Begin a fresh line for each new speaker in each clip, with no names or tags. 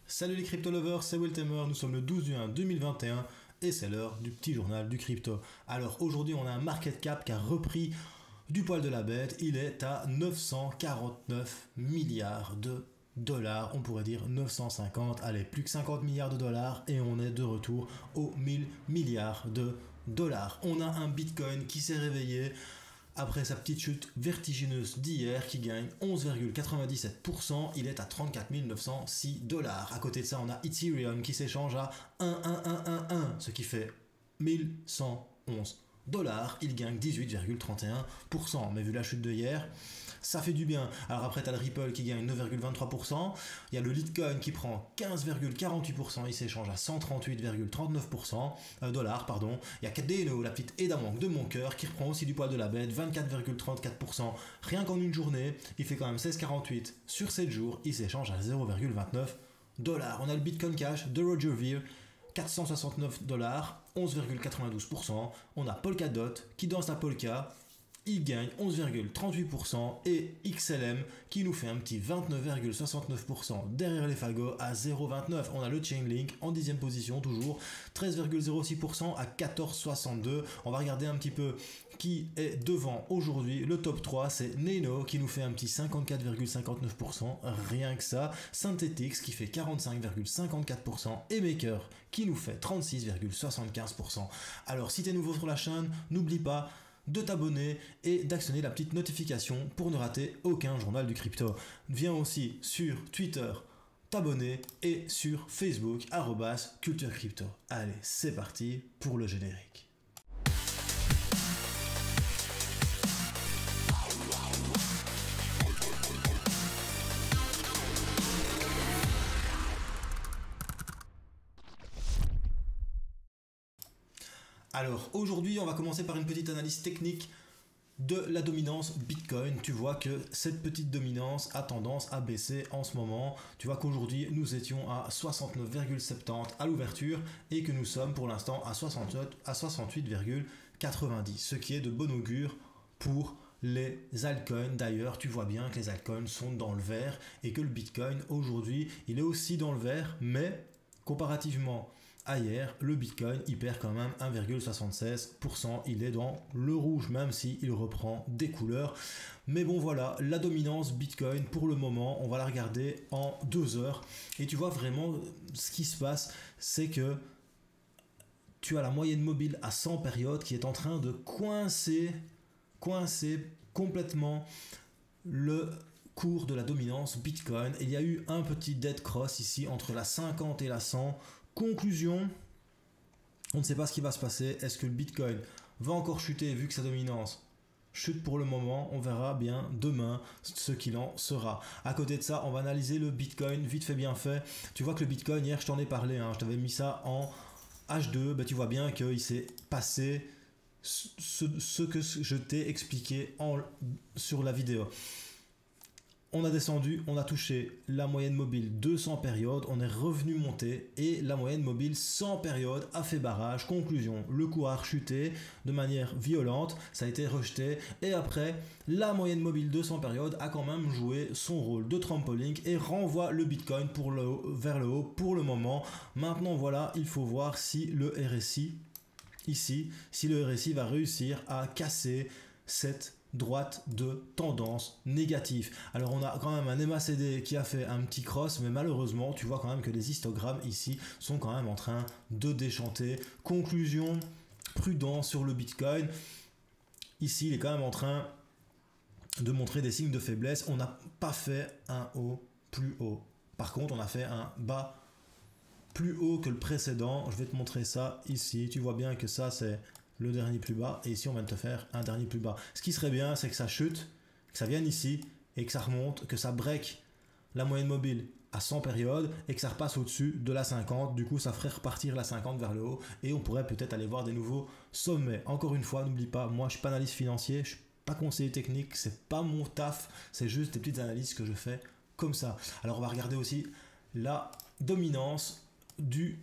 Salut les crypto lovers, c'est Wiltemer, nous sommes le 12 juin 2021 et c'est l'heure du petit journal du crypto. Alors aujourd'hui on a un market cap qui a repris du poil de la bête, il est à 949 milliards de dollars, on pourrait dire 950, allez plus que 50 milliards de dollars et on est de retour aux 1000 milliards de dollars. On a un Bitcoin qui s'est réveillé après sa petite chute vertigineuse d'hier qui gagne 11,97%, il est à 34 906 dollars. À côté de ça, on a Ethereum qui s'échange à 1,1111, ce qui fait 1111 dollars, il gagne 18,31%. Mais vu la chute de hier, ça fait du bien. Alors après, tu as le Ripple qui gagne 9,23%. Il y a le Litecoin qui prend 15,48%. Il s'échange à 138,39% dollars. Pardon. Il y a Cardano, la petite Edamonk de mon cœur, qui reprend aussi du poil de la bête, 24,34%. Rien qu'en une journée, il fait quand même 16,48. Sur 7 jours, il s'échange à 0,29 dollars. On a le Bitcoin Cash de Roger Ver, 469 dollars, 11,92%. On a Polkadot qui danse la polka, il gagne 11,38% et XLM qui nous fait un petit 29,69% derrière les fagots à 0,29. On a le Chainlink en 10e position toujours, 13,06% à 14,62. On va regarder un petit peu qui est devant aujourd'hui. Le top 3 c'est Nano qui nous fait un petit 54,59%, rien que ça. Synthetix qui fait 45,54% et Maker qui nous fait 36,75%. Alors si tu es nouveau sur la chaîne, n'oublie pas de t'abonner et d'actionner la petite notification pour ne rater aucun journal du crypto. Viens aussi sur Twitter t'abonner et sur Facebook @culturecrypto. Allez, c'est parti pour le générique. Alors aujourd'hui on va commencer par une petite analyse technique de la dominance Bitcoin. Tu vois que cette petite dominance a tendance à baisser en ce moment. Tu vois qu'aujourd'hui nous étions à 69,70 à l'ouverture et que nous sommes pour l'instant à 68,90, ce qui est de bon augure pour les altcoins. D'ailleurs tu vois bien que les altcoins sont dans le vert et que le Bitcoin aujourd'hui il est aussi dans le vert, mais comparativement à hier, le Bitcoin il perd quand même 1,76%, il est dans le rouge même si il reprend des couleurs. Mais bon voilà, la dominance Bitcoin pour le moment, on va la regarder en 2 heures et tu vois vraiment ce qui se passe, c'est que tu as la moyenne mobile à 100 périodes qui est en train de coincer complètement le cours de la dominance Bitcoin. Il y a eu un petit dead cross ici entre la 50 et la 100. Conclusion, on ne sait pas ce qui va se passer. Est-ce que le Bitcoin va encore chuter vu que sa dominance chute pour le moment? On verra bien demain ce qu'il en sera. À côté de ça, on va analyser le Bitcoin vite fait bien fait. Tu vois que le Bitcoin, hier je t'en ai parlé, je t'avais mis ça en H2. Ben, tu vois bien qu'il s'est passé ce que je t'ai expliqué sur la vidéo. On a descendu, on a touché la moyenne mobile 200 périodes, on est revenu monter et la moyenne mobile 100 périodes a fait barrage. Conclusion, le cours a rechuté de manière violente, ça a été rejeté et après la moyenne mobile 200 périodes a quand même joué son rôle de trampoline et renvoie le Bitcoin vers le haut pour le moment. Maintenant voilà, il faut voir si le RSI ici, si le RSI va réussir à casser cette droite de tendance négative. Alors on a quand même un MACD qui a fait un petit cross, mais malheureusement tu vois quand même que les histogrammes ici sont quand même en train de déchanter. Conclusion, prudence sur le Bitcoin. Ici il est quand même en train de montrer des signes de faiblesse. On n'a pas fait un haut plus haut. Par contre on a fait un bas plus haut que le précédent. Je vais te montrer ça ici. Tu vois bien que ça c'est le dernier plus bas et ici on vient de te faire un dernier plus bas. Ce qui serait bien c'est que ça chute, que ça vienne ici et que ça remonte, que ça break la moyenne mobile à 100 périodes et que ça repasse au-dessus de la 50. Du coup ça ferait repartir la 50 vers le haut et on pourrait peut-être aller voir des nouveaux sommets. Encore une fois, n'oublie pas, moi je suis pas analyste financier, je suis pas conseiller technique, c'est pas mon taf, c'est juste des petites analyses que je fais comme ça. Alors on va regarder aussi la dominance du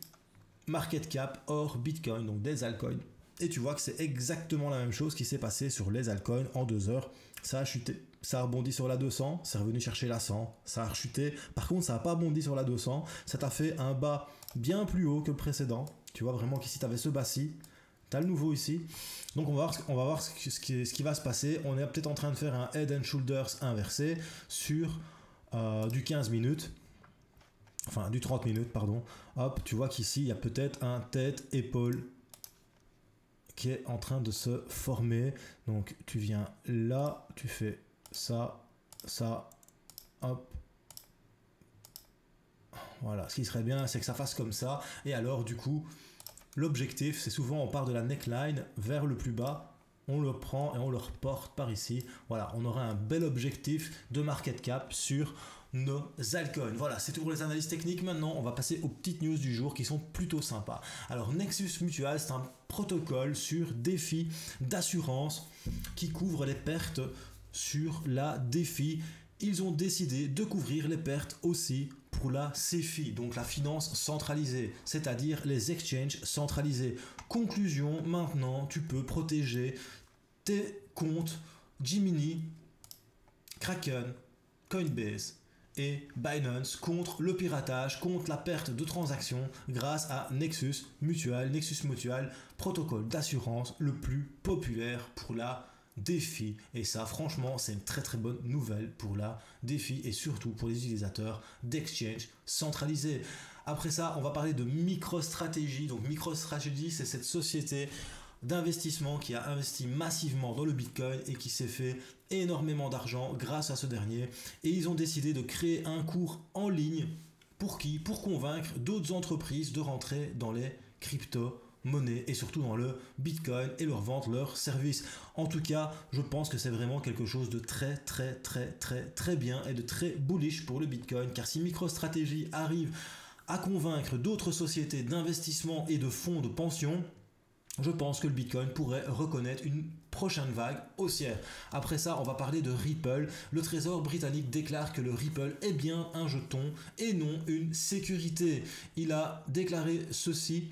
market cap hors Bitcoin, donc des altcoins. Et tu vois que c'est exactement la même chose qui s'est passé sur les altcoins en 2 heures. Ça a chuté ça a rebondi sur la 200, c'est revenu chercher la 100, ça a rechuté. Par contre, ça n'a pas rebondi sur la 200, ça t'a fait un bas bien plus haut que le précédent. Tu vois vraiment qu'ici, tu avais ce bas-ci, tu as le nouveau ici. Donc, on va voir ce qui va se passer. On est peut-être en train de faire un Head and Shoulders inversé sur du 15 minutes. Enfin, du 30 minutes, pardon. Hop, tu vois qu'ici, il y a peut-être un tête-épaule qui est en train de se former. Donc, tu viens là, tu fais ça, ça, hop. Voilà, ce qui serait bien, c'est que ça fasse comme ça. Et alors, du coup, l'objectif, c'est souvent, on part de la neckline vers le plus bas, on le prend et on le reporte par ici. Voilà, on aura un bel objectif de market cap sur nos altcoins. Voilà, c'est tout pour les analyses techniques. Maintenant, on va passer aux petites news du jour qui sont plutôt sympas. Alors, Nexus Mutual, c'est un protocole sur défi d'assurance qui couvre les pertes sur la DeFi. Ils ont décidé de couvrir les pertes aussi pour la CeFi, donc la finance centralisée, c'est-à-dire les exchanges centralisés. Conclusion, maintenant, tu peux protéger tes comptes Gemini, Kraken, Coinbase et Binance contre le piratage, contre la perte de transactions grâce à Nexus Mutual. Nexus Mutual, protocole d'assurance le plus populaire pour la DeFi. Et ça, franchement, c'est une très très bonne nouvelle pour la DeFi et surtout pour les utilisateurs d'exchange centralisés. Après ça, on va parler de MicroStrategy. Donc MicroStrategy, c'est cette société d'investissement qui a investi massivement dans le Bitcoin et qui s'est fait énormément d'argent grâce à ce dernier. Et ils ont décidé de créer un cours en ligne. Pour qui? Pour convaincre d'autres entreprises de rentrer dans les crypto-monnaies et surtout dans le Bitcoin et leur vendre leurs services. En tout cas, je pense que c'est vraiment quelque chose de très très bien et de très bullish pour le Bitcoin. Car si MicroStrategy arrive à convaincre d'autres sociétés d'investissement et de fonds de pension, je pense que le Bitcoin pourrait reconnaître une prochaine vague haussière. Après ça, on va parler de Ripple. Le Trésor britannique déclare que le Ripple est bien un jeton et non une sécurité. Il a déclaré ceci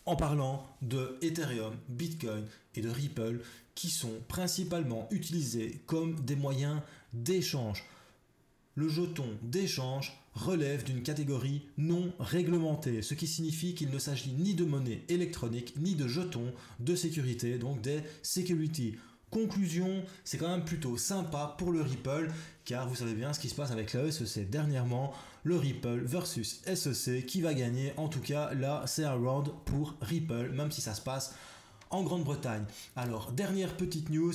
en parlant de Ethereum, Bitcoin et de Ripple qui sont principalement utilisés comme des moyens d'échange. Le jeton d'échange relève d'une catégorie non réglementée, ce qui signifie qu'il ne s'agit ni de monnaie électronique ni de jetons de sécurité, donc des security. Conclusion, c'est quand même plutôt sympa pour le Ripple, car vous savez bien ce qui se passe avec la SEC dernièrement, le Ripple versus SEC, qui va gagner? En tout cas, là, c'est un round pour Ripple, même si ça se passe en Grande-Bretagne. Alors, dernière petite news,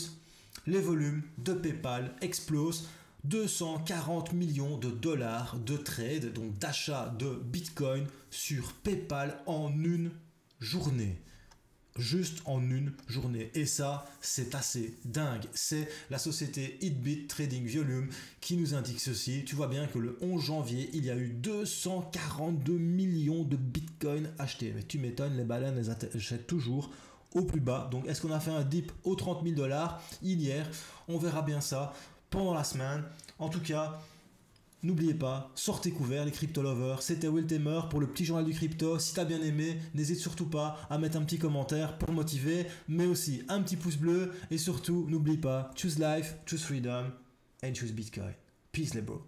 les volumes de PayPal explosent. 240 millions de dollars de trade, donc d'achat de Bitcoin sur PayPal en une journée. Juste en une journée. Et ça, c'est assez dingue. C'est la société Hitbit Trading Volume qui nous indique ceci. Tu vois bien que le 11 janvier, il y a eu 242 millions de Bitcoin achetés. Mais tu m'étonnes, les baleines les achètent toujours au plus bas. Donc, est-ce qu'on a fait un dip aux 30 000 dollars hier? On verra bien ça pendant la semaine. En tout cas, n'oubliez pas, sortez couverts les crypto lovers. C'était Will Tamer pour le petit journal du crypto. Si t'as bien aimé, n'hésite surtout pas à mettre un petit commentaire pour motiver, mais aussi un petit pouce bleu et surtout n'oublie pas, choose life, choose freedom and choose Bitcoin. Peace les bros.